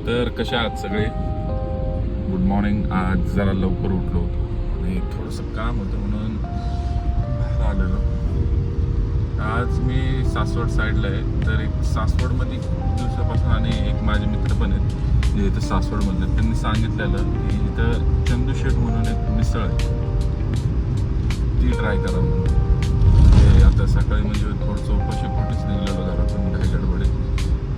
तर कशा आहात सगळे? Good morning. आज जरा लवकर उठलो होतो आणि थोडंसं काम होतं म्हणून बाहेर आलेलो. आज मी सासवड साईडला आहे. तर एक सासवडमध्ये खूप दिवसापासून आणि एक माझे मित्र पण आहेत जे इथं सासवडमधले, त्यांनी सांगितलेलं की इथं चंदू शेठ म्हणून एक मिसळ आहे, ती ट्राय करा म्हणून. आता सकाळी म्हणजे थोडंसं उपाशी पोटीच निघलेलो घरातून काही गडबडे.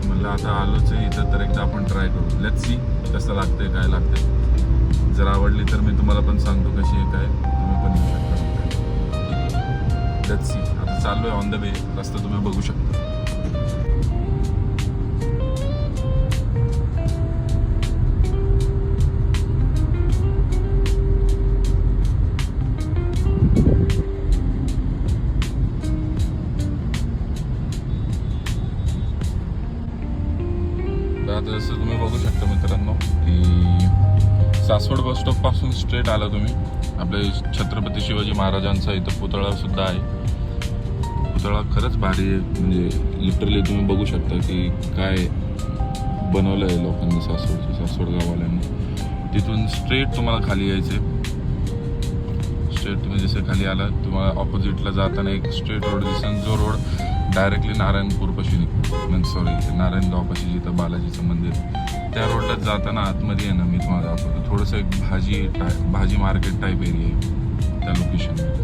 म्हणलं आता आलोच आहे इथं तर एकदा आपण ट्राय करू. लेट्स सी कसं लागतंय काय लागतंय. जर आवडली तर मी तुम्हाला पण सांगतो कशी आहे काय, तुम्ही पण येऊ शकता. Let's see. आता चाललो आहे ऑन द वे. रस्ता तुम्ही बघू शकता. आता जसं तुम्ही बघू शकता मित्रांनो की सासवड बस स्टॉप पासून स्ट्रेट आला तुम्ही, आपले छत्रपती शिवाजी महाराजांचा इथं पुतळा सुद्धा आहे. पुतळा खरंच भारी आहे, म्हणजे लिटरली तुम्ही बघू शकता की काय बनवलं आहे लोकांनी सासवड गाववाल्यांनी. तिथून स्ट्रेट तुम्हाला खाली यायचे. स्ट्रेट तुम्ही जसं खाली आला तुम्हाला ऑपोजिटला जाताना एक स्ट्रेट रोड दिसेल, जो रोड डायरेक्टली नारायणपूरपाशी सॉरी नारायणगावपाशी जिथं बालाजीचं मंदिर, त्या रोडला जाताना आतमध्ये आहे ना, मी तुम्हाला दाखवतो. थोडंसं एक भाजी मार्केट टाईप एरिया आहे त्या लोकेशनमध्ये.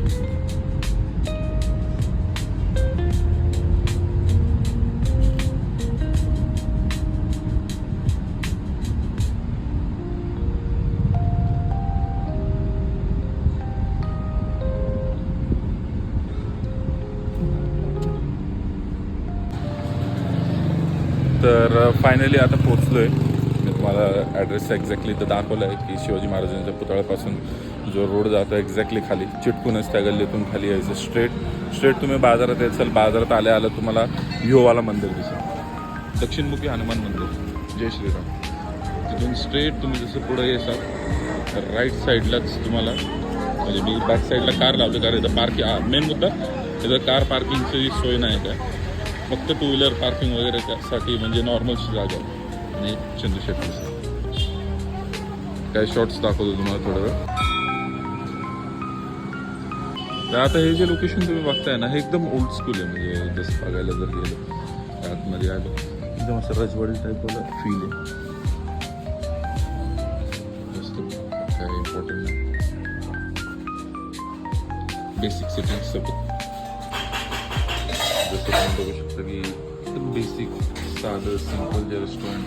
तर फायनली आता पोचलो आहे. मी तुम्हाला ॲड्रेस एक्झॅक्टली तर दाखवलं आहे की शिवाजी महाराजांच्या पुतळ्यापासून जो रोड जातो एक्झॅक्टली खाली चिटकूनच त्या गल्लीतून खाली यायचं. स्ट्रेट तुम्ही बाजारात यायचं. बाजारात आल्या तुम्हाला व्ह्यूवाला मंदिर दिसेल, दक्षिणमुखी हनुमान मंदिर, जय श्रीराम. तिथून स्ट्रेट तुम्ही जसं पुढे येसाल तर राईट साईडलाच तुम्हाला, म्हणजे मी बॅक साईडला कार लावतो कारण इथं मेन मुद्दा इथं कार पार्किंगची सोय नाही काय, फक्त टू व्हीलर पार्किंग वगैरे त्यासाठी म्हणजे नॉर्मलची जागा आहे. आणि चंदू शेठ काही शॉर्ट्स दाखवतो तुम्हाला थोडं वेळ. तर आता हे जे लोकेशन तुम्ही बघताय ना, हे एकदम ओल्ड स्कूल आहे. म्हणजे जसं बघायला जर गेलं आतमध्ये आलं एकदम असं रजवाडी टाईपवाला फील आहे. जास्त काय इम्पॉर्टंट नाही, बेसिक सेटिंग्स सोबत. जसं तुम्ही बघू शकता की एकदम बेसिक साधं सिंपल जे रेस्टॉरंट